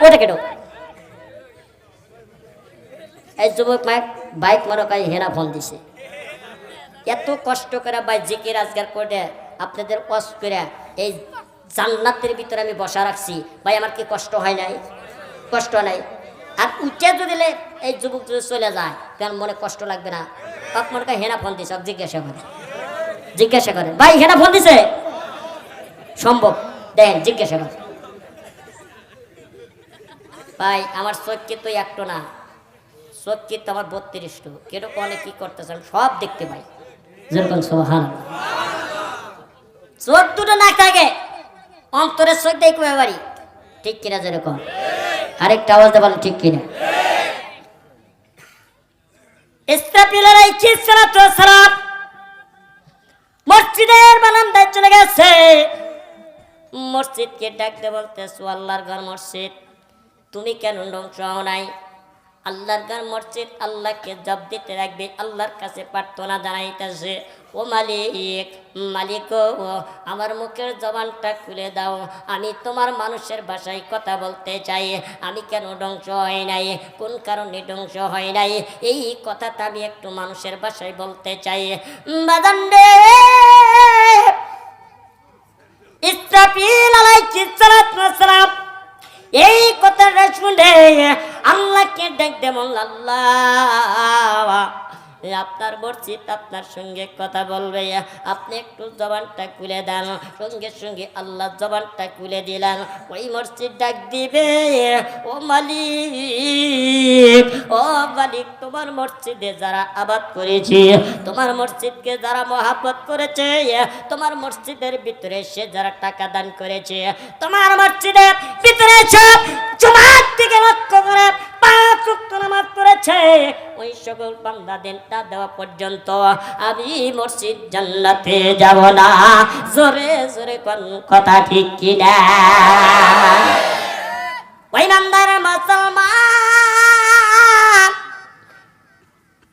ওটা কেটো এই যুবক বাইক মারকাই হেনা ফোন দিছে এত কষ্ট করে ভাই জিকির আজগার করে আপনাদের কষ্ট করে এই জান্নাতের ভিতরে আমি বসা রাখছি ভাই আমার কি কষ্ট হয় নাই কষ্ট নাই আর উঠে যদি এই যুবক যদি চলে যায় তার মনে কষ্ট লাগবে না আপনার হেনা ফোন দিছে জিজ্ঞাসা করে ভাই হেনা ফোন দিছে সম্ভব দেন জিজ্ঞাসা করে ভাই আমার চোখকে তো একটু না চোখকে তো আমার 32টো কেটে কনে কি করতেছেন সব দেখতে পাই যেরকম সুবহানাল্লাহ চোখ দুটো না থাকে অন্তরের চোখ দেখবে বাড়ি ঠিক কিনা যেরকম আরেকটা আওয়াজ দেবেন ঠিক কিনা ইসরাফিল আলাইহিস সালাতু ওয়াস সালাম মসজিদের বারান্দায় চলে গেছে মসজিদকে ডাকতে বলতেছে আল্লাহর ঘর মসজিদ তুমি কেন ধ্বংস হও নাই আল্লাহর ঘর মসজিদ আল্লাহকে জবাব দিতে রাখবে আল্লাহর কাছে প্রার্থনা জানাইতেছে ও মালিক ও আমার মুখের জবানটা খুলে দাও আমি তোমার মানুষের ভাষায় কথা বলতে চাই আমি কেন ধ্বংস হয় নাই কোন কারণে ধ্বংস হয় নাই এই কথাটা আমি একটু মানুষের ভাষায় বলতে চাই বাজানরে ইসরাফিল আলাইহিস সালাম এই কথাটা শুনে আল্লাহকে ডাকতে বলল আল্লাহ আপনার মসজিদ আপনার সঙ্গে কথা বলবে আপনি একটু জবানটা খুলে দেন সঙ্গে সঙ্গে আল্লাহ জবানটা খুলে দিলেন ওই মসজিদ ডাক দিবে ও মালিক তোমার মসজিদে যারা আবাদ করেছে তোমার মসজিদকে যারা মহাব্বত করেছে তোমার মসজিদের ভিতরে সে যারা টাকা দান করেছে তোমার মসজিদের ভিতরে সব জমাত থেকে লক্ষ্য করে 5 ওয়াক্ত নামাজ পড়েছে ওই সকল বান্দাদেরটা দেওয়া পর্যন্ত আমি মসজিদ জান্নাতে যাব না জোরে জোরে কোন কথা ঠিক কিনা ওই বান্দার মুসলমান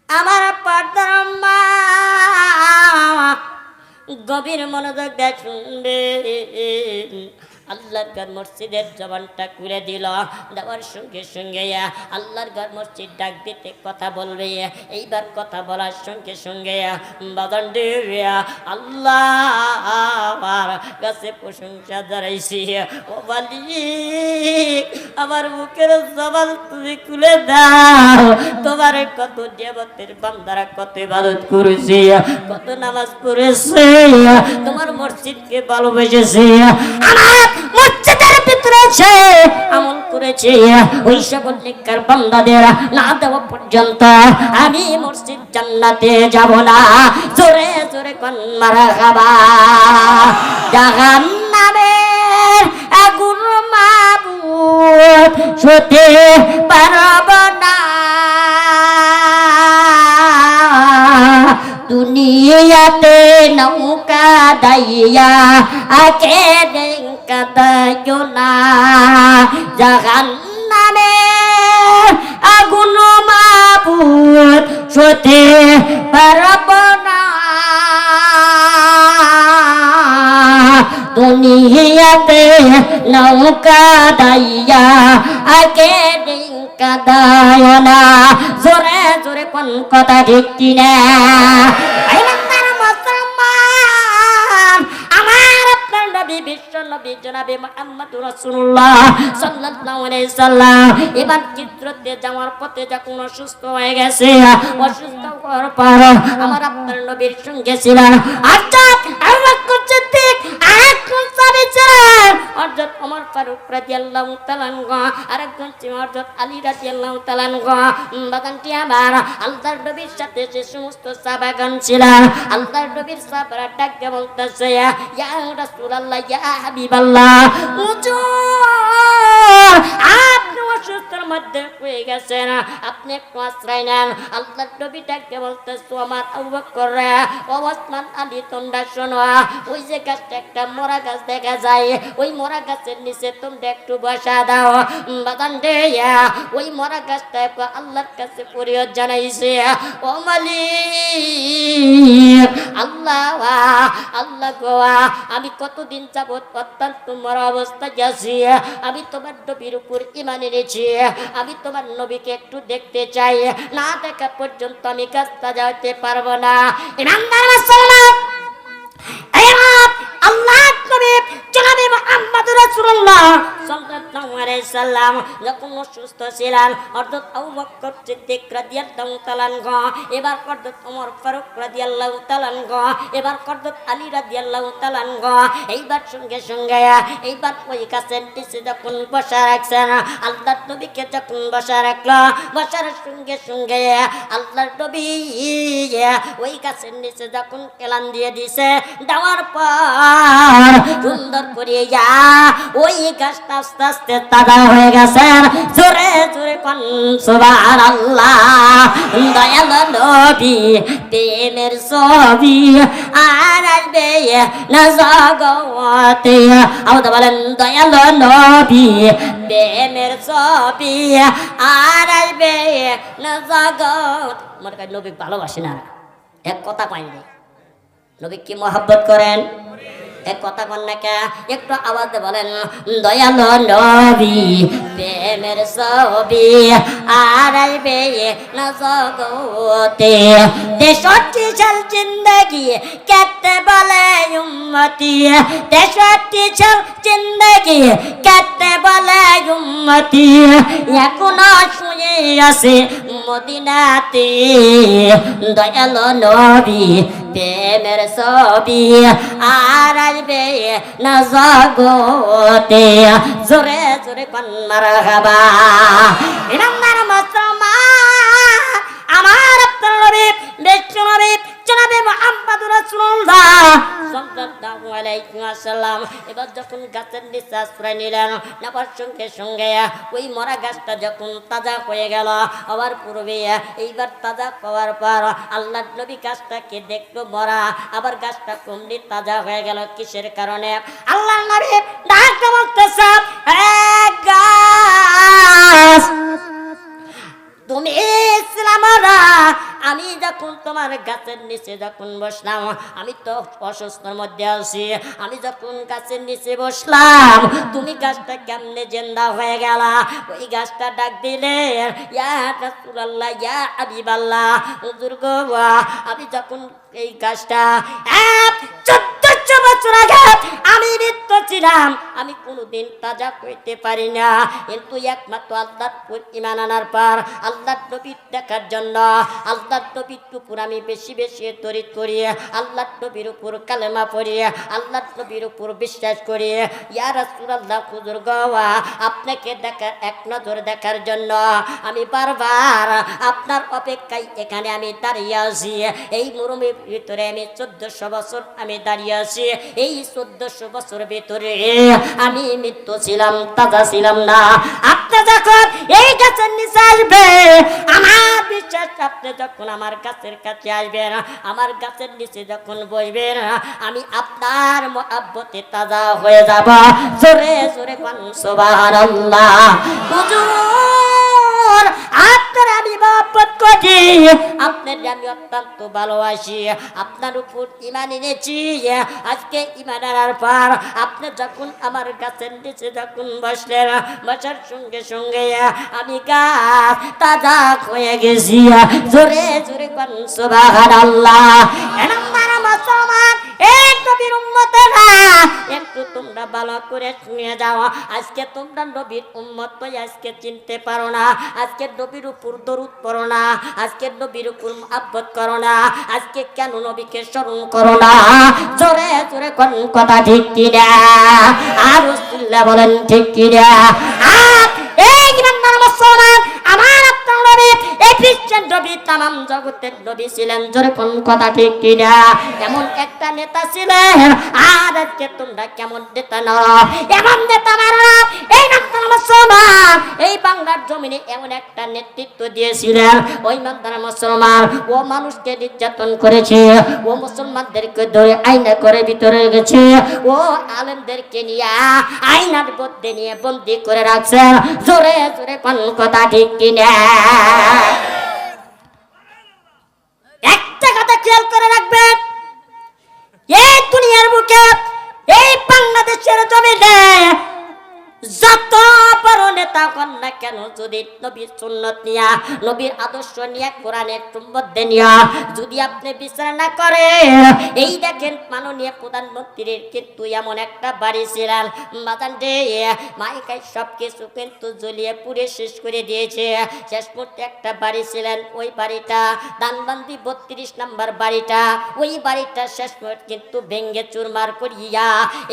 আমার পর্দার মা গভীর মনোযোগ দিয়ে শুনবে আল্লাহর ঘর মসজিদের জবানটা খুলে দিল দেওয়ার সঙ্গে সঙ্গে আল্লাহর ঘর মসজিদ ডাক দিতে কথা বলবে এইবার কথা বলার সঙ্গে সঙ্গে বাদান দেয়া আল্লাহর কাছে প্রশংসা জানাইছি ও মালিক আমার মুখের জবান তুমি খুলে দাও তোমার কত নিয়ামতের বান্দারা কত ইবাদত করেছে কত নামাজ পড়েছে তোমার মসজিদকে ভালোবেসেছে আমার মসজিদের ভিতরে সে আমল করেছে ওই সকল নেককার বান্দাদের না দেওয়া পর্যন্ত আমি মসজিদ জান্নাতে যাব না জোরে জোরে কোন মারহাবা জাহান্নামের আগুন মাবুদ সতে পারব না দুনিয়াতে নৌকা দাইয়া আকে কাদাইও না জাহান্নামে আগুন মাবুদ সতে পারব না দুনিয়াতে নৌকা দাইয়া আকে কাদাইও না জোরে জোরে কোন কথা ঠিক কিনা জনাবে মুহাম্মদুর রাসূলুল্লাহ সাল্লাল্লাহু আলাইহি সাল্লাম এবার চিত্রতে যাওয়ার পথে যখন অসুস্থ হয়ে গেছে অসুস্থ হওয়ার পর আমার আপনার নবীর সঙ্গে ছিলেন হযরত আবু বকর সিদ্দিক আরেকজন সাহাবী ছিলেন হযরত ওমর ফারুক রাদিয়াল্লাহু তাআলা আনহু আরেকজন ছিলেন হযরত আলী রাদিয়াল্লাহু তাআলা আনহু বাগানটি আমার আল্লাহর নবীর সাথে যে সমস্ত সাহাবাগণ ছিলেন আল্লাহর নবীর সাহাবারা ডাকতে বলতেছে ইয়া রাসূলুল্লাহ ইয়া হাবিবাল্লাহ হুজুর আপনি অসুস্থের মধ্যে হয়ে গেছেন আপনি একটু আশ্রয় নেন আল্লাহর নবী ডাকতে বলতেছে আমার আবু বকর ও ওসমান আলী তোমরা শোনো ওই যে গাছটা একটা মরা গাছ দেখা যায় ওই মরা গাছের নিচে তোমরা একটু বসা দাও বাগান রে ওই মরা গাছটা আল্লাহর কাছে ফরিয়াদ জানাইছে ও মালিক আল্লাহ আল্লাহ গো, আমি কতদিন যাবত অত্যন্ত মরা অবস্থা গেছি, আমি তোমার নবীর উপর ঈমান এনেছি, আমি তোমার নবীকে একটু দেখতে চাই, না দেখা পর্যন্ত আমি কাজটা যাইতে পারবো না। ইমানদার মুসলমান, আল্লাহ নবী জনাবে মুহাম্মদুর রাসূলুল্লাহ সাল্লাল্লাহু আলাইহি সাল্লাম যখন অসুস্থ ছিলেন, হযরত আবু বকর সিদ্দিক রাদিয়াল্লাহু তাআলা আনহু, এবার হযরত ওমর ফারুক রাদিয়াল্লাহু তাআলা আনহু, এবার হযরত আলী রাদিয়াল্লাহু তাআলা আনহু, এইবার সঙ্গে সঙ্গে এইবার ওই কাছের নিচে যখন বসা রাখছেন, আল্লাহর নবীকে যখন বসা রাখলো, বসার সঙ্গে সঙ্গে আল্লাহর নবী ওই গাছের নিচে যখন এলান দিয়ে দিছে, দেওয়ার পর সুন্দর করে ওই গাছটা আস্তে আস্তে তাজা হয়ে গেছে। জোরে জোরে কোন সুবহানাল্লাহ। দয়াল নবী প্রেমের ছবি আর আসবে না জগতে, আওয়াজ বলেন দয়াল নবী প্রেমের ছবি আর আসবে না জগৎ। মনে করেন নবী ভালোবাসে না, এক কথা পাইনি, নবী কি মহব্বত করেন, এক কথা কন না কে, একটু আওয়াজ বলেন দয়াল নবী প্রেমের ছবি আর আইবে না জগতে। 63 সাল জিন্দগি কেটে বলে উম্মতি, 63 সাল জিন্দগি কেটে বলে উম্মতি, এখনো শুয়ে আছে মদিনাতে। দয়াল নবী প্রেমের ছবি আর আসবে না জগতে। জোরে জোরে কোন মারহাবা। ইমানদার মুসলমান, আমার আপনার নবী বিশ্ব নবী জনাবে মুহাম্মদুর রাসূলুল্লাহ সাল্লাল্লাহু আলাইহি ওয়াসাল্লাম এবার যখন গাছের নিচে আশ্রয় নিলেন, নেবার সঙ্গে সঙ্গে ওই মরা গাছটা যখন তাজা হয়ে গেল, আবার পূর্বে এইবার তাজা হওয়ার পর আল্লাহর নবী গাছটাকে দেখলো মরা, আবার গাছটা কমলি তাজা হয়ে গেল। কিসের কারণে? আল্লাহর নবী ডাকতে বলতেছে, এক গাছ তুমি ইসলামরা, আমি যখন তোমার গাছের নিচে যখন বসলাম, আমি তো অসুস্থর মধ্যে আছি, আমি যখন গাছের নিচে বসলাম, তুমি গাছটা কেমনে জিন্দা হয়ে গেল? ওই গাছটা ডাক দিলে, ইয়া রাসূলুল্লাহ ইয়া হাবিবাল্লাহ, হুজুর গো, আমি যখন এই গাছটা 1400 বছর আগে আমি মৃত ছিলাম, আমি কোনোদিন তাজা হইতে পারি না, কিন্তু একমাত্র আল্লাহর উপর ঈমান আনার পর আল্লাহর নবী দেখার জন্য আল্লাহর নবীর উপর আমি বেশি বেশি তরিত করি, আল্লাহর নবীর উপর কালেমা পড়ি, আল্লাহর নবীর উপর বিশ্বাস করি। ইয়া রাসূলুল্লাহ হুজুর গো, আপনাকে দেখার এক নজর দেখার জন্য আমি বারবার আপনার অপেক্ষায় এখানে আমি দাঁড়িয়ে আছি। এই মরুভূমির ভিতরে আমি 1400 বছর আমি দাঁড়িয়ে আছি। এই 1400 বছর ভিতরে আমি মৃত্যু ছিলাম, তাজা ছিলাম না। আপনি যখন এই গাছের নিচে আসবে, আমার বিশ্বাস আপনি যখন আমার গাছের কাছে আসবেন, আমার গাছের নিচে যখন বসবেন, আমি আপনার মহব্বতে তাজা হয়ে যাব। জোরে জোরে কোন সুবহানাল্লাহ। হুজুর আপনার আমি মহব্বত করি, আপনার আমি অত্যন্ত ভালোবাসি, আপনার উপর ঈমান এনেছি। আজকে ঈমান আনার পর আপনি যখন আমার গাছের নিচে যখন বসলেন, বসার সঙ্গে সঙ্গে আমি গাছ তাজা হয়ে গেছি। জোরে জোরে কোন সুবহানাল্লাহ। আমার মুসলমান এক নবীর উম্মতেরা, একটু তোমরা ভালো করে শুনে যাও। আজকে তোমরা নবীর উম্মত হয়ে আজকে চিনতে পারো না, আজকে নবীর উপর দরুদ পড়ো না, আজকে নবীর উপর মহব্বত করো না, আজকে কেন নবীকে স্মরণ করো না? জোরে জোরে কোন কথা ঠিক কিনা? আর রাসূলুল্লাহ বলেন ঠিক কিনা? এই ইমানদার মুসলমান, আমার আপনার নবী এই খ্রিস্টান নবী তামাম জগতের নবী ছিলেন। জোরে কোন কথা ঠিক কিনা? এমন একটা নেতা ছিলেন, আর আজকে তোমরা কেমন নেতা না, এমন নেতা মারা এই ইমানদার মুসলমান এই বাংলার জমিনে এমন একটা নেতৃত্ব দিয়েছিলেন। ওই ইমানদার মুসলমান ও মানুষকে নির্যাতন করেছে, ও মুসলমানদেরকে ধরে আয়না করে ভিতরে গেছে, ও আলেমদেরকে নিয়ে আয়নার মধ্যে নিয়ে বন্দী করে রাখছে। জোরে জোরে কোন কথা ঠিক কিনা? একটা কথা খেয়াল করে রাখবেন, এই দুনিয়ার বুকে এই বাংলাদেশের জমিনে যত বড় নেতা হন না কেন, যদি নবীর সুন্নত নিয়া, নবীর আদর্শ নিয়া, কোরআনের মধ্যে নিয়া যদি আপনি বিচার না করে, এই দেখেন মাননীয় প্রধানমন্ত্রীর কিন্তু এমন একটা বাড়ি ছিলেন বাজান রে, মাইকাই সব কিছু কিন্তু জ্বলিয়ে পুড়ে শেষ করে দিয়েছে। শেষ মুহূর্তে একটা বাড়ি ছিলেন, ওই বাড়িটা দানবান্দি 32 নম্বর বাড়িটা, ওই বাড়িটা শেষ মুহূর্তে কিন্তু ভেঙ্গে চুরমার করিয়া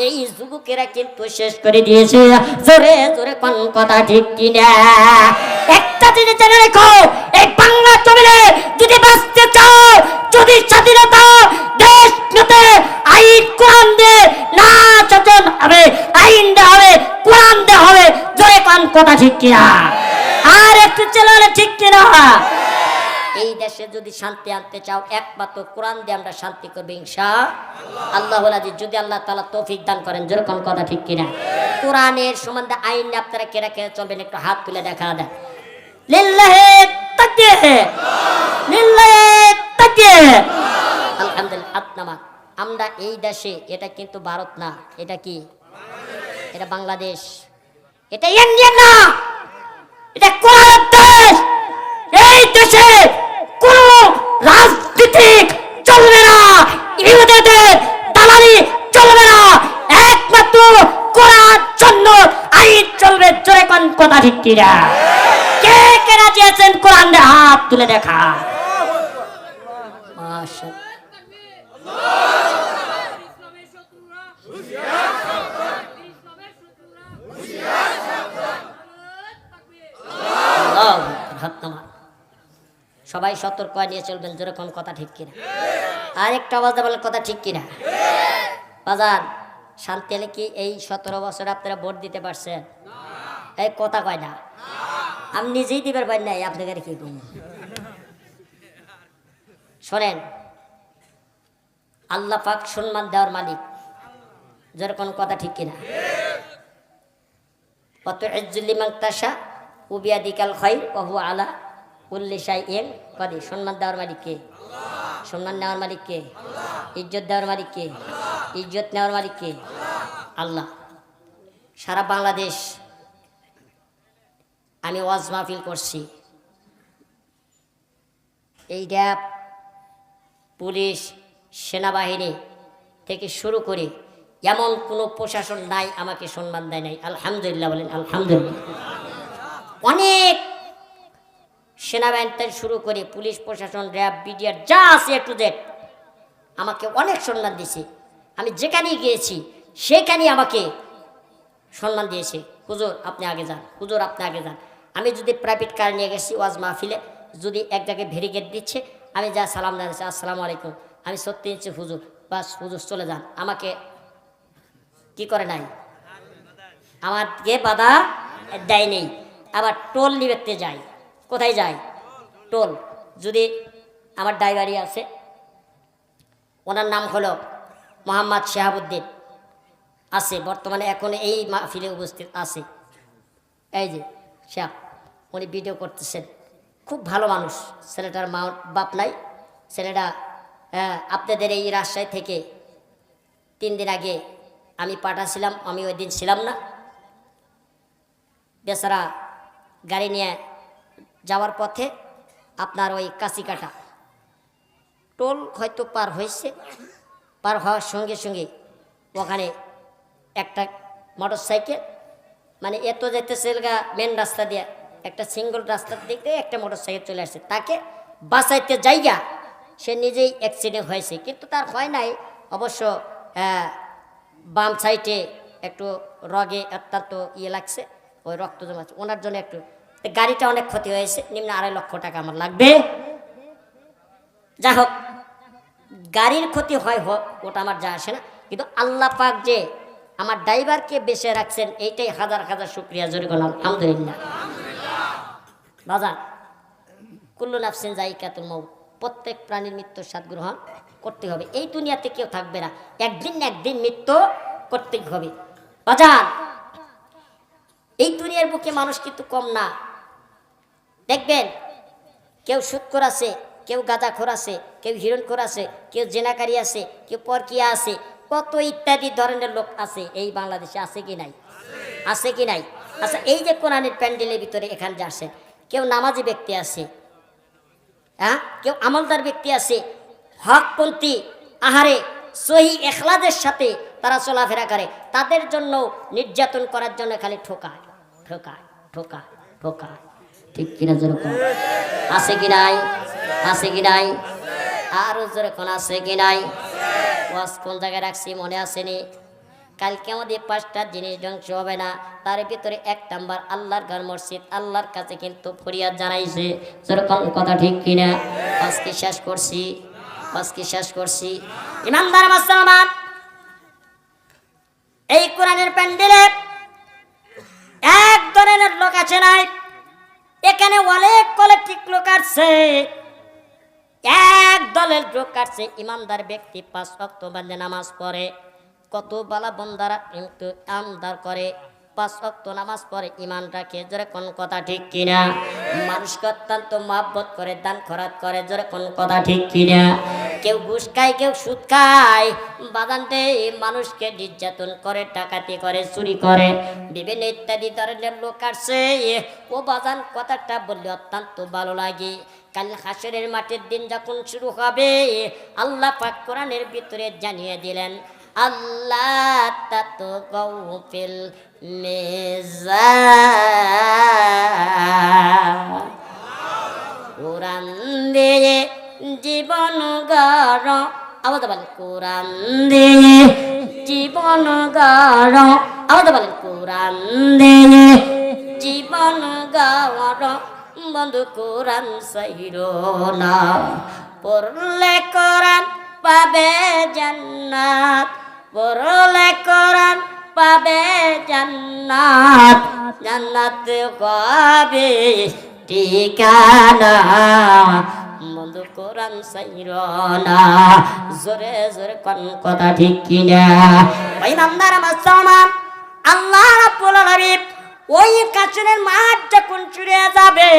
এই যুবকেরা কিন্তু শেষ করে দিয়েছে। জোরে জোরে কোন কথা ঠিক কিনা? একটা জিনিস জেনে রেখো, এই বাংলা জমিনে যদি বাঁচতে চাও, যদি স্বাধীনতা দেশ পেতে আইন কোরআন দিয়ে না শাসন হবে, আইন দেওয়া হবে, কোরআন দেওয়া হবে। জোরে কোন কথা ঠিক কিনা? আর একটু চলে ঠিক কিনা? এই দেশে যদি শান্তি আনতে চাও, একমাত্র কোরআন দিয়ে আমরা শান্তি করবো ইনশাআল্লাহ। যদি আল্লাহ তাআলা তৌফিক দান করেন। যেরকম কথা ঠিক কিনা? কোরআনের সম্বন্ধে আইন আপনারা কেরা কেরা চলবেন একটু হাত তুলে দেখা দেন। লিল্লাহি তাকবীর, লিল্লাহি তাকবীর। আলহামদুলিল্লাহ। আপনারা আমরা এই দেশে, এটা কিন্তু ভারত না, এটা কি? এটা বাংলাদেশ, এটা ইন্ডিয়া না, এটা কোরআনের দেশ। এই দেশে কোন রাজনীতিক চলবে না, ইহুদিদের দালালি চলবে না, একমাত্র কোরআন জন্য আইন চলবে। জোরে কোন কথা ঠিক কিনা? কে কে রাজি আছেন কোরআন দিয়ে হাত তুলে দেখা। সবাই সতর্ক নিয়ে চলবেন। জোরে কোন কথা ঠিক কিনা? আর একটা আওয়াজ বলেন কথা ঠিক কিনা? বাজার শান্তি এলে কি এই 17 বছর আপনারা ভোট দিতে পারছেন? এই কথা কয় না, আমি নিজেই দিবার পারি নাই, আপনাদের কি করব? শোনেন, আল্লাহ পাক সম্মান দেওয়ার মালিক। জোরে কোন কথা ঠিক কিনা? কত ইজ্জুলিমান তাশা উবিয়াদিকাল খায়র ওয়া হুয়া আলা কুল্লি শাইইন কাদির। সম্মান দেওয়ার মালিক কে? সম্মান নেওয়ার মালিক কে? ইজ্জত দেওয়ার মালিক কে? ইজ্জত নেওয়ার মালিক কে? আল্লাহ। সারা বাংলাদেশ আমি ওয়াজ মাহফিল করছি, এই র‍্যাব, পুলিশ, সেনাবাহিনী থেকে শুরু করে এমন কোনো প্রশাসন নাই আমাকে সম্মান দেয় নাই। আলহামদুলিল্লাহ বলেন আলহামদুলিল্লাহ। অনেক সেনাবাহিনী থেকে শুরু করে পুলিশ প্রশাসন, র‍্যাব, বিডিআর যা আছে এ টু জেড আমাকে অনেক সম্মান দিয়েছে। আমি যেখানেই গিয়েছি সেখানেই আমাকে সম্মান দিয়েছে। হুজুর আপনি আগে যান, হুজুর আপনি আগে যান। আমি যদি প্রাইভেট কার নিয়ে গেছি ওয়াজ মাহফিলে, যদি এক জায়গায় ভেরিকেট দিচ্ছে, আমি যা সালাম জানাচ্ছি আসসালামু আলাইকুম, আমি সত্যি নিচ্ছি হুজুর, বাস হুজুর চলে যান, আমাকে কি করে নাই, আমাকে বাধা দেয় নেই। আবার টোল নিবেতে যাই, কোথায় যাই? টোল। যদি আমার ড্রাইভারই আছে, ওনার নাম হলো মোহাম্মদ শাহাবুদ্দিন, আছে বর্তমানে এখন এই মাহফিলে উপস্থিত আছে। এই যে শাহ, উনি ভিডিও করতেছেন, খুব ভালো মানুষ। ছেলেটার মা বাপ নাই, ছেলেটা আপনাদের এই রাজশাহী থেকে 3 দিন আগে আমি পাঠাছিলাম, আমি ওই দিন ছিলাম না। বেচারা গাড়ি নিয়ে যাওয়ার পথে আপনার ওই কাছিকাটা টোল হয়তো পার হয়েছে, পার হওয়ার সঙ্গে সঙ্গে ওখানে একটা মোটর সাইকেল, মানে এত যেতেছে মেন রাস্তা দিয়ে, একটা সিঙ্গল রাস্তার দিক দিয়ে একটা মোটর সাইকেল চলে আসছে, তাকে বাঁচাইতে যাইয়া সে নিজেই অ্যাক্সিডেন্ট হয়েছে, কিন্তু তার হয় নাই অবশ্য। বাম সাইডে একটু রগে অত্যন্ত লাগছে, ওই রক্ত জমাচ্ছে, ওনার জন্য একটু গাড়িটা অনেক ক্ষতি হয়েছে, নিম্ন 2.5 লক্ষ টাকা আমার লাগবে। যা হোক, গাড়ির ক্ষতি হয় হোক, ওটা আমার যা আসে না, কিন্তু আল্লাহ পাক যে আমার ড্রাইভারকে বেঁচে রাখছেন, এইটাই হাজার হাজার শুকরিয়া। জোরে বলুন আলহামদুলিল্লাহ। বাজান, কুল্লু নাফসিন যায়িকাতুল মউত, প্রত্যেক প্রাণীর মৃত্যুর স্বাদ গ্রহণ করতে হবে। এই দুনিয়াতে কেউ থাকবে না, একদিন না একদিন মৃত্যু করতেই হবে। বাজান, এই দুনিয়ার বুকে মানুষ কিন্তু কম না। দেখবেন কেউ সুৎখোর আছে, কেউ গাঁজাখোর আছে, কেউ হিরণখোর আছে, কেউ জেনাকারী আছে, কেউ পরকিয়া আছে, কত ইত্যাদি ধরনের লোক আছে এই বাংলাদেশে, আছে কি নাই? আছে কি নাই? আচ্ছা, এই যে কোরআনের প্যান্ডেলের ভিতরে এখানে যাচ্ছেন, কেউ নামাজি ব্যক্তি আছে, হ্যাঁ, কেউ আমলদার ব্যক্তি আছে, হকপন্থী, আহারে সহি এখলাদের সাথে তারা চলাফেরা করে, তাদের জন্য নির্যাতন করার জন্য খালি ঠোকায় ঠোকায় ঠোকায় ঠোকায়। ঠিক কিনা যেরকম? আছে কি নাই? আছে কি নাই? আরো যেরকম আছে কি নাই? ওয়াজ কোন জায়গায় রাখছি মনে আসেনি? কালকে আমাদের 5টা জিনিস ধ্বংস হবে না, তার ভিতরে 1 নাম্বার আল্লাহর ঘর মসজিদ। আল্লাহর কাছে কিন্তু ফরিয়াদ জানাইছে, যেরকম কথা ঠিক কিনা? আজকে শেষ করছি, আজকে শেষ করছি। ইমানদার মুসলমান, এই কোরআনের প্যান্ডেলে এক ধরনের লোক আছে নাই, এখানে অনেক কলেকটিভ লোক আছে, এক দলের লোক আছে। ইমানদার ব্যক্তি 5 ওয়াক্ত বান্দে নামাজ পড়ে, কত বালা বন্দারা কিন্তু আমদার করে, 5 ওয়াক্ত নামাজ পড়ে, ইমান রাখে, জোরে কোন কথা ঠিক কিনা? মানুষকে অত্যন্ত মহব্বত করে, দান খরাত করে, জোরে কোন কথা ঠিক কিনা? কেউ ঘুষ খায়, কেউ সুদ খায়, বাদানতে মানুষকে নির্যাতন করে, ডাকাতি করে, চুরি করে, বিভিন্ন ইত্যাদি ধরনের লোক আসছে। ও বাজান কথাটা বললে অত্যন্ত ভালো লাগে। কাল হাসরের মাঠের দিন যখন শুরু হবে, আল্লাহ পাক কোরআনের ভিতরে জানিয়ে দিলেন, আল্লাহ তাতগাউ ফিল মিজান। কোরআন দিয়ে জীবন গড়, আওয়াজ বলেন কোরআন দিয়ে জীবন গড়, আওয়াজ বলেন কোরআন দিয়ে জীবন গড়, বন্ধু কোরআন সাইরো না, পড়লে কোরআন পাবে জান্নাত, পড়লে কোরআন পাবে জান্নাত, জান্নাত পাবে ঠিকানা, বন্ধু কোরআন সাইরো না, জোরে জোরে কোন কথা ঠিক কিনা? ইমানদার মুসলমান, আল্লাহ রাব্বুল আলামিন ওই কাছের মাঠ যখন চুরে যাবে,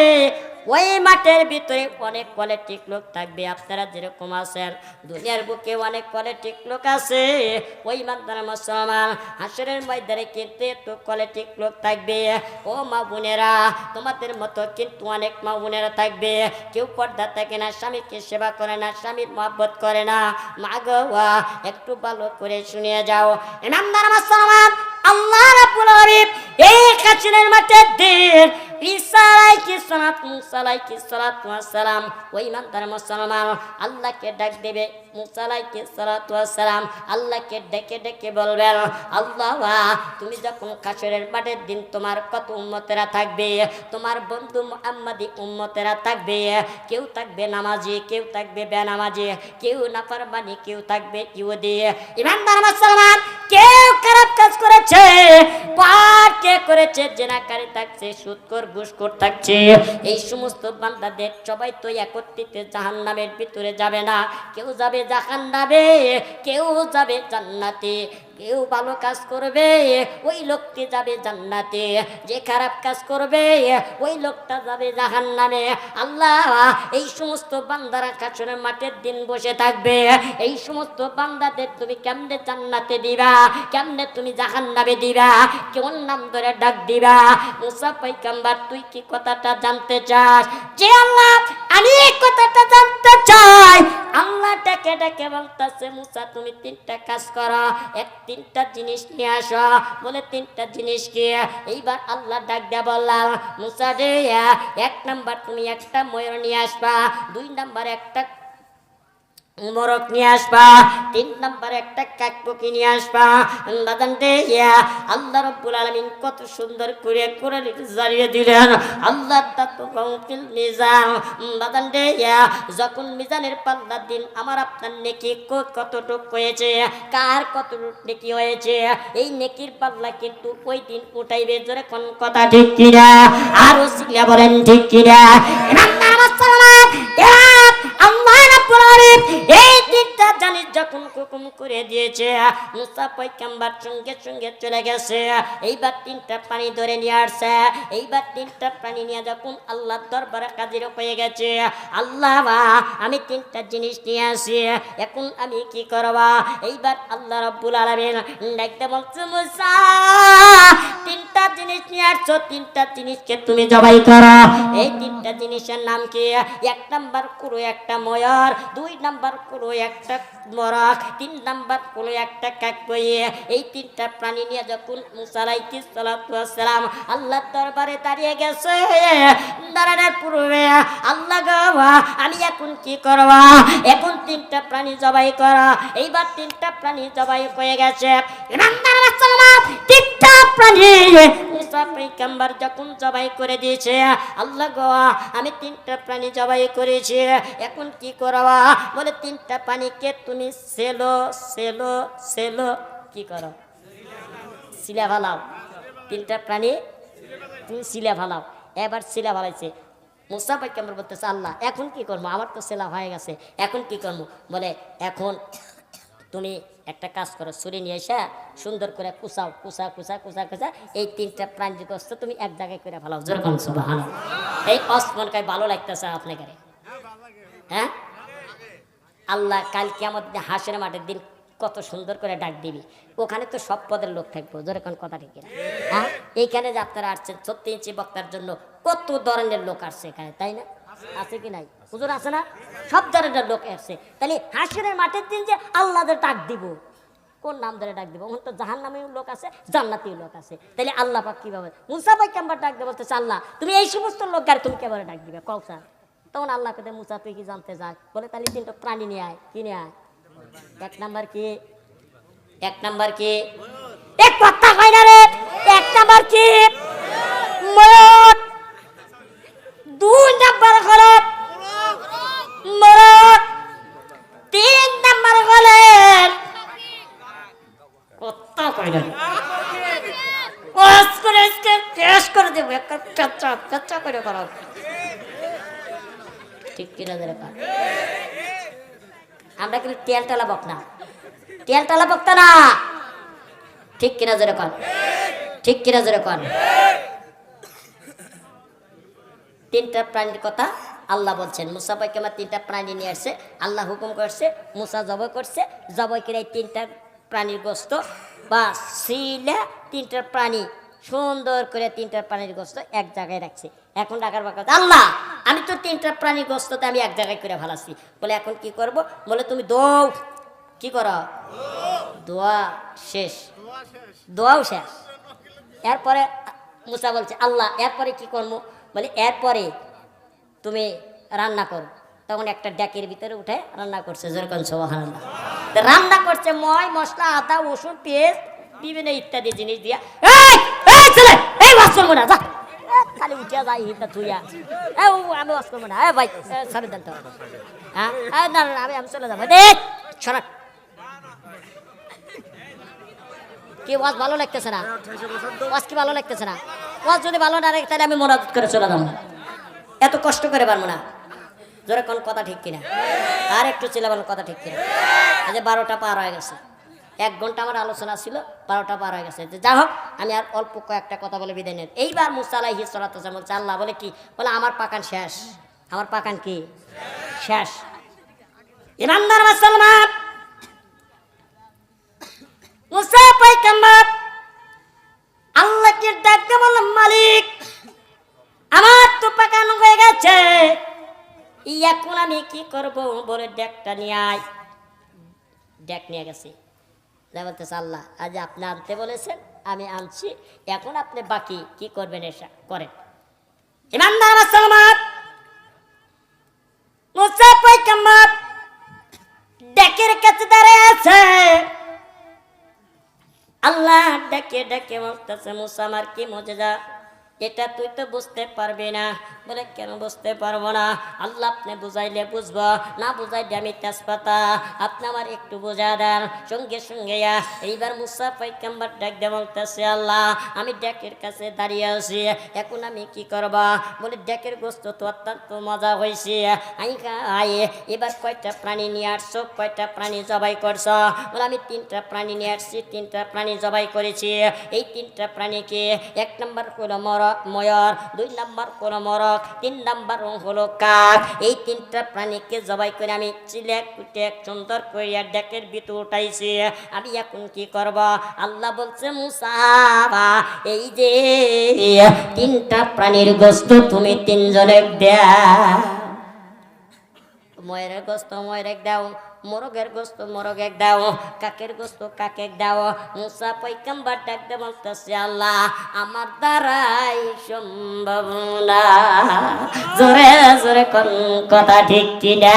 ওই মাঠের ভিতরে অনেক কোয়ালিটিক লোক থাকবে। আপনারা যেরকম আছেন, দুনিয়ার বুকে অনেক কোয়ালিটিক লোক আছে। ওই মাদ্রাসা মুসলমান হাসরের ময়দানে কিন্তু এত কোয়ালিটিক লোক থাকবে। ও মা বোনেরা, তোমাদের মতো কিন্তু অনেক মা বোনেরা থাকবে, কেউ পর্দা থাকে না, স্বামীকে সেবা করে না, স্বামীর মহব্বত করে না। মা গো, একটু ভালো করে শুনিয়ে যাও। ইমানদার মুসলমান, আল্লাহ রাব্বুল আলামিন এই কাছের মাঠের দিন ঈসা আলাইহিস সালাতু ওয়াস সালাম, ওই ইমানদার মুসলমান আল্লাহকে ডাক দেবে। মুসা আলাইহিস সালাতু ওয়াস সালাম আল্লাহকে ডেকে ডেকে বলবেন, আল্লাহ তুমি যখন হাসরের মাঠের দিন তোমার কত উম্মতেরা থাকবে, তোমার বন্ধু মুহাম্মাদি উম্মতেরা থাকবে, কেউ থাকবে নামাজি, কেউ থাকবে বেনামাজি, কেউ নাফরমানি, কেউ থাকবে ইহুদি। ইমানদার মুসলমান, কেউ খারাপ কাজ করেছে, পাপ কে করেছে, জিনাকারী থাকছে, সুদখোর ঘুষখোর থাকছে, এই সমস্ত বান্দাদের সবাই তো একত্রিত জাহান্নামের ভিতরে যাবে না। কেউ যাবে জাহান্নামে, কেউ যাবে জান্নাতে। কেউ ভালো কাজ করবে, ওই লোকটি যাবে জান্নাতে, যে খারাপ কাজ করবে ওই লোকটা যাবে জাহান্নামে। আল্লাহ এই সমস্ত বান্দারা হাসরের মাঠের দিন বসে থাকবে। এই সমস্ত বান্দাদের তুমি কেমনে জান্নাতে দিবা, কেমনে তুমি জাহান্নামে দিবা, কোন নাম ধরে ডাক দিবা? মুসা পয়গম্বর, তুই কি কথাটা জানতে চাস? যে আল্লাহ, আমি এই কথাটা জানতে চাই। আল্লাহ ডেকে ডেকে বলতেছে, মুসা তুমি 3টা কাজ করো, 3টা জিনিস নিয়ে আসো। বলে 3টা জিনিস কি? এইবার আল্লাহ ডাক দিয়া বললাম, মুসা রে, 1 নাম্বার তুমি একটা ময়ূর নিয়ে আসবা, 2 নাম্বার একটা মোরক নিয়ে আসবা, 3 নাম্বারে একটা কাকপক্ষী নিয়ে আসবা। বাদান দে, আল্লাহ রাব্বুল আলামিন কত সুন্দর করে কোরআন জারিয়ে দিলেন। আল্লাহ তাতগাউ ফিল মিজান। বাদান দে, যখন মিজানের পাল্লার দিন আমার আপনার নেকি কতটুক হয়েছে, কার কতটুক নেকি হয়েছে, এই নেকির পাল্লা কিন্তু ওই দিন উঠাইবে। জোরে কোন কথা ঠিক কিনা? আর ওসিলা বলেন ঠিক কিনা? ইমানদার মুসলমান, আল্লাহ রাব্বুল আলামিন এই 3টা জিনিস যখন হুকুম করে দিয়েছে মুসা পয়গম্বর সঙ্গে সঙ্গে চলে গেছে। এইবার 3টা পানি ধরে নিয়ে আসছে। এইবার 3টা পানি নিয়ে যখন আল্লাহর দরবারে হাজির হয়ে গেছে, আল্লাহ আমি 3টা জিনিস নিয়ে আসি, এখন আমি কি করব? এইবার আল্লাহ রাব্বুল আলামিন ডাকতে বলছে, মুসা 3টা জিনিস নিয়ে আসছো, 3টা জিনিসকে তুমি জবাই করো। এই 3টা জিনিসের নাম কি? 1 নাম্বার করো একটা ময়ূর, 2 নাম্বার করো একটা মোরগ, 3 নাম্বার করো একটা কাকবই। এই 3টা প্রাণী নিয়ে যখন মুসা আলাইহিস সালাতু ওয়াস সালাম আল্লাহর দরবারে দাঁড়িয়ে গেছে, দাঁড়ানোর পূর্বে আল্লাহ গো আমি এখন কি করব? এখন 3টা প্রাণী জবাই করা। এইবার 3টা প্রাণী জবাই হয়ে গেছে। ইমানদার মুসলমান 3টা প্রাণী মুসা পয়গম্বর যখন জবাই করে দিয়েছে, আল্লাহ গো আমি 3টা প্রাণী জবাই করেছি, এখন কি করব? বলে 3টা প্রাণীকে তুমি সেলো সেলো সেলো কি করো? সিলা ভালাও। 3টা প্রাণী তুমি সিলা ভালাও। এবার সিলা ভালাইছে। মুসা পয়গম্বর বলতেছে, আল্লাহ এখন কি করবো? আমার তো সেলা হয়ে গেছে, এখন কি করবো? বলে এখন তুমি একটা কাজ করো, ছুরি নিয়ে এসে সুন্দর করে কুচাও, কুচা কুচা কুচা কুচা এই 3টা প্রাণীর গোস্ত তুমি এক জায়গায় করে ভালো। যেরকম সুবহানাল্লাহ। এই অসমনকে ভালো লাগতেছে আপনাকে? হ্যাঁ, আল্লাহ কাল কিয়ামত দিন হাসরের মাঠের দিন কত সুন্দর করে ডাক দিবি, ওখানে তো সব পদের লোক থাকবো। যেরকম কথা ঠিক না? হ্যাঁ, এইখানে যে আপনারা আসছেন 36 ইঞ্চি বক্তার জন্য কত ধরনের লোক আসছে এখানে, তাই না? আছে কি নাই? হুজুর আছে না? সব ধরনের লোক আসছে। তাহলে হাসরের মাঠের দিন যে আল্লাহ ডাক দিব, কোন নাম ধরে ডাক দিব? ওখানে তো জাহান্নামীয় লোক আছে, জান্নাতীয় লোক আছে। তাহলে আল্লাহ পাক কিভাবে মুসা পয়গম্বর ডাক দেবে? বলতেছে আল্লাহ তুমি এই সমস্ত লোক আর তুমি কেবারে ডাক দিবে কওসা? তখন আল্লাহ কে মুসা তুই কি জানতে যাক? বলে তাহলে 3টা প্রাণী নিয়ে আয়। কি নিয়ে আয়? 1 নাম্বার কি? 1 নাম্বার কি? এক কথা কই না রে। 1 নাম্বার কি? ময়ূর। 2 নাম্বার হলো মোরগ। 3 নাম্বার হলো কথা কই না। ওয়াজ করে শেষ করে দেব। একটা চাচা চাচা করে করো। ঠিক কিনা ধরে কর? আমরা কিন্তু টেলটালা বক না, টেলটালা বক্তা না। ঠিক কিনা ধরে কর? ঠিক কিনা ধরে কর? 3টা প্রাণীর কথা আল্লাহ বলছেন। মুসা পয়গম্বর 3টা প্রাণী নিয়ে আসছে, আল্লাহ হুকুম করছে, মুসা জবাই করছে। জবাই করে এই 3টা প্রাণীর গোস্ত বা সিলে 3টা প্রাণী সুন্দর করে 3টা প্রাণীর গোস্ত এক জায়গায় রাখছে। এখন ডাকার বাকা, আল্লাহ আমি তো 3টা প্রাণীর গোস্ততে আমি এক জায়গায় করে ভালাচ্ছি। বলে এখন কি করব? বলে তুমি দোও কি করো? দোয়া শেষ। দোয়াও শেষ। এরপরে মুসা বলছে আল্লাহ এরপরে কি করবো? বলে এরপরে তুমি রান্না করো। তখন একটা ডেকের ভিতরে উঠে রান্না করছে। যেরকম সুবহানাল্লাহ। রান্না করছে ময় মশলা আদা ওষুধ পেঁয়াজ বিভিন্ন ইত্যাদি জিনিস দিয়া। এই ওয়াজ করবো না, যা খালি উঠিয়া যাই হিতা থুইয়া। আমি ওয়াজ করবো না। ভাই সরে দেন তো। হ্যাঁ না না আমি চলে যাবো। দেখ সরা কি ওয়াজ ভালো লাগতেছে না? ওয়াজ কি ভালো লাগতেছে না? ওয়াজ যদি ভালো না লাগে তাহলে আমি মোনাজাত করে চলে যাবো। এত কষ্ট করে পারবো না। জোরে কোন কথা ঠিক কিনা? আর একটু ছিল বলো কথা ঠিক কিনা? আজ 12টা পার হয়ে গেছে। 1 ঘন্টা আমার আলোচনা ছিল, 12টা পার হয়ে গেছে। যা হোক আমি আর অল্প কয়েকটা কথা বলে বিদায় নেন। এইবার মুসা আলাইহিস সালাতু ওয়াস সালাম বলছে আল্লাহ বলে কি? বলে আমার পাকান শেষ। আমার পাকান কি শেষ? ইমানদার মুসলমান মুসা পয়গম্বর আল্লাহকে ডাকতে বললাম মালিক আমার তো পাকানো হয়ে গেছে, এখন আমি কি করব? বলে ডেকটা নিয়ে আয়। ডেক নিয়ে গেছি। বলতেছে আল্লাহ আজ আপনি আনতে বলেছেন, আমি আনছি, এখন আপনি বাকি কি করবেন এসা করেন। ইমানদার মুসলমান মুসা পয়গম্বর ডেকের কাছে দাঁড়িয়ে আছে। আল্লাহ ডেকে ডেকে বলতেছে মুসা আমার কি মুজিজা? এটা তুই তো বুঝতে পারবি না। বলে কেন বুঝতে পারবো না? আল্লাহ আপনি বুঝাইলে বুঝবো, না বুঝাইলে আমি তেজপাতা, আপনি আমার একটু বোঝা দেন। সঙ্গে সঙ্গে এইবার মুসা পয়গম্বর ডাক দিয়ে বলতেছে, আল্লাহ আমি ডেকের কাছে দাঁড়িয়ে আছি, এখন আমি কি করব? বলে ডেকের গোস্ত তো অত্যন্ত মজা হয়েছে, এবার কয়টা প্রাণী নিয়ে আসছো, কয়টা প্রাণী জবাই করছো? বলে আমি 3টা প্রাণী নিয়ে আসছি, 3টা প্রাণী জবাই করেছি। এই 3টা প্রাণীকে 1 নম্বর হলো ময়ূর, 2 নম্বর হলো মোরগ, 3 নম্বর হলো কাক। এই 3টা প্রাণীকে জবাই করে আমি চিলে কুটে সুন্দর করে ডেকের ভিতর উঠাইছি। আমি এখন কি করব? আল্লাহ বলছে, মুসা এই যে 3টা প্রাণীর গোস্ত তুমি 3 জনে দাও। ময়ূরের গোস্ত ময়ূরের দাও, মোরগের গোস্ত মোরগের দাও, কাকের গোস্ত কাকের দাও। মুসা পয়গম্বর ডাকতে বলতেছে, আল্লাহ আমার দ্বারাই সম্ভব না। জোরে জোরে কোন কথা ঠিক কিনা?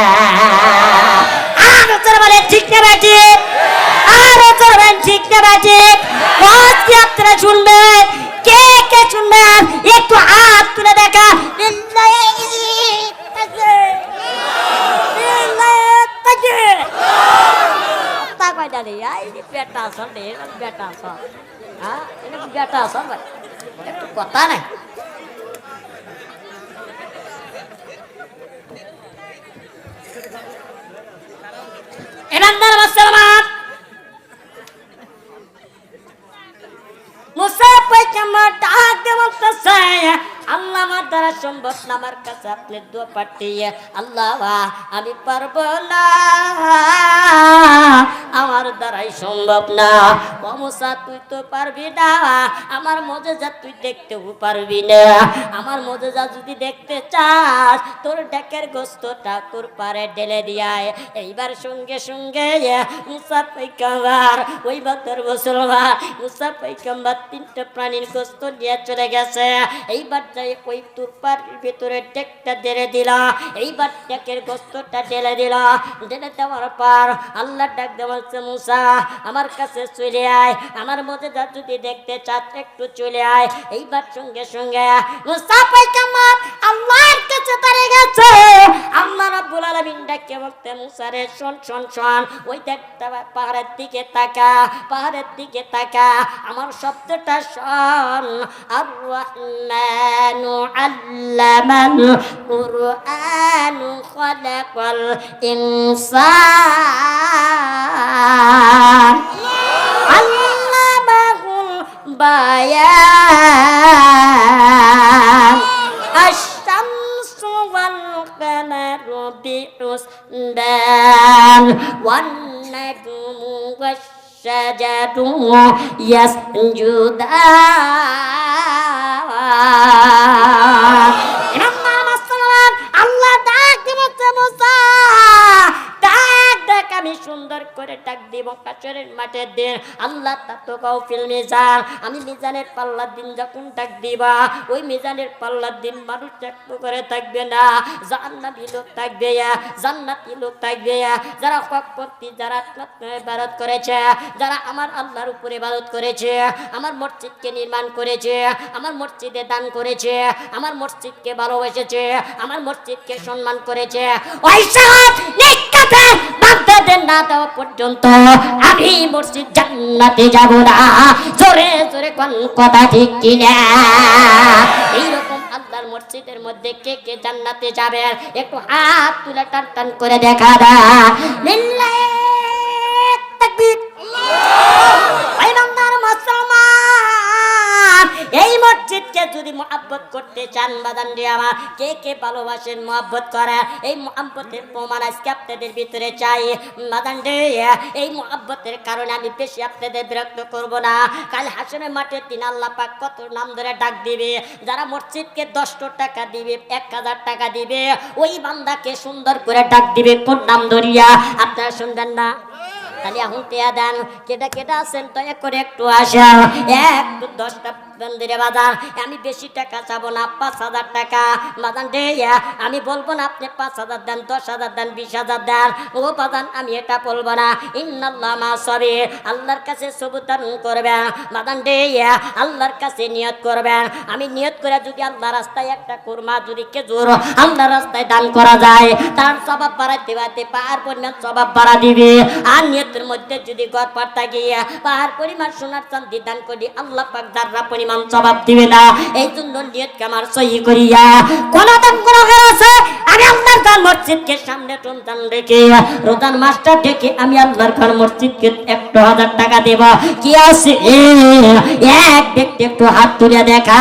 আর জোরে বলে ঠিক না বেটি? আর জোরে বলেন ঠিক না বেটি? আজকে আপনারা শুনবেন, কে কে শুনবেন একটু হাত তুলে দেখা। কথা নাই মুসা পয়গম্বর ডাক দিয়ে বলতেছে, আল্লাহ আমার দ্বারা সম্ভব না, আমার কাছে আপনি দোয়া পাঠিয়ে। আল্লাহ আমি পারবো না, আমার দ্বারাই সম্ভব না। ও মুসা তুই তো পারবি না, আমার মুজিজা তুই দেখতেও পারবি না। আমার মুজিজা যদি দেখতে চাস, তোর ডেকের গোস্তটা তোর পারে ঢেলে দিয়ায়। এইবার সঙ্গে সঙ্গে মুসা পয়গম্বর ওই বাদর মুসলমান মুসা পয়গম্বর 3টা প্রাণীর গোস্ত নিয়ে চলে গেছে। এইবার যাই ওই তুরপার ভিতরে ডেকটা ঢেলে দিল। এইবার ডেকের গোস্তটা ঢেলে দিল। ঢেলে দেওয়ার পর আল্লাহ ডাক দিয়ে বলছে, মুসা আমার কাছে চলে আয়, আমার মুজিজা যদি দেখতে চাস একটু চলে আয়। এইবার সঙ্গে সঙ্গে মুসা পয়গম্বর আল্লাহর কাছে দাঁড়িয়ে গেছে। আল্লাহ রাব্বুল আলামিন ডাকে বলতে, মুসা রে শোন শোন শোন, ওই দেখতে পাহাড়ের দিকে তাকা, পাহাড়ের দিকে তাকা, আমার শব্দটা শোন। আর রহমানু আল্লামাল কুরআনু খালাকাল ইনসান আল্লামাহুল বায়ান আশ-শামসু ওয়াল কামারু বিহুসবান ওয়ান নাজমু ওয়াশ-শাজারু ইয়াসজুদান। আল্লাহ ডাক দিব, মুসা ডাক ডাক, আমি সুন্দর করে ডাক দিব কাচরের মাঠের দিন। আল্লাহ তাতকাও ফিল মিজান, আমি মিজানের পাল্লার দিন যখন ডাক দিবা, ওই মিজানের পাল্লার দিন মানুষ একটু করে থাকবে না, জান্নাতি লোক থাকবে, জান্নাতি লোক থাকবে, যারা হক পন্থী, যারা ইবাদত করেছে, যারা আমার আল্লাহর উপরে ইবাদত করেছে, আমার মসজিদকে নির্মাণ করেছে, আমার মসজিদে দান করেছে, আমার মসজিদকে ভালোবেসেছে, আমার মসজিদকে সম্মান করেছে, ওই সব নেককার বান্দাদের না দেওয়া পর্যন্ত আমি মসজিদ জান্নাতে যাব না। জোরে জোরে কোন কথা ঠিক কিনা? এইরকম আল্লাহর মসজিদের মধ্যে কে কে জান্নাতে যাবে একটু হাত তুলে টান টান করে দেখা দাও। লিল্লাহি তাকবীর। এই মসজিদকে যদি মহব্বত করতে চান বাদান রে আমার, কে কে ভালোবাসেন মহব্বত করে, এই মহব্বতের প্রমাণ আজকে আপনাদের ভিতরে চাই বাদান রে। এই মহব্বতের কারণে আমি বেশি আপনাদের বিরক্ত করব না। কাল হাসরের মাঠে দিন আল্লাহ পাক কত নাম ধরে ডাক দিবে। যারা মসজিদকে 10 টাকা দিবে, 1000 টাকা দিবে, ওই বান্দাকে সুন্দর করে ডাক দিবে কোন নাম ধরিয়া। আপনারা শুনবেন না? তাহলে এখন টিয়া দেন, কেটা কেটা আছেন তো করে একটু আসা, একটু 10টা থাকবেন রে বাজার, আমি বেশি টাকা চাবো না, 5,000 টাকা বাজান রে। আমি বলবো না আপনি 5,000 দেন, 10,000 দেন, 20,000 দেন, ও বাজান আমি এটা বলবো না। ইন্নাল্লাহ মা সাবির, আল্লাহর কাছে সবুর করবেন বাজান রে, আল্লাহর কাছে নিয়ত করবেন। আমি নিয়ত করে যদি আল্লাহ রাস্তায় একটা কুরমা যদি খেজুর আল্লাহর রাস্তায় দান করা যায়, তার স্বভাব বাড়াইতে বাড়াইতে পাহাড় পরিমাণ স্বভাব বাড়া দিবে। আর নিয়তের মধ্যে যদি গড় পাড়তা গিয়ে পাহাড় পরিমাণ সোনার চাঁদি দান করি, আল্লাহ পাক যাররা পরিমাণ স্বভাব দিবে না। এই জন্য নিয়তকে আমার সহি করিয়া কোন দান করা আছে, আমি আল্লাহর ঘর মসজিদকে সামনে টুনটান রেখে রোজান মাসটা থেকে আমি আল্লাহর ঘর মসজিদকে 1,000 টাকা দেব। কি আছে এক ব্যক্তি একটু হাত তুলে দেখা।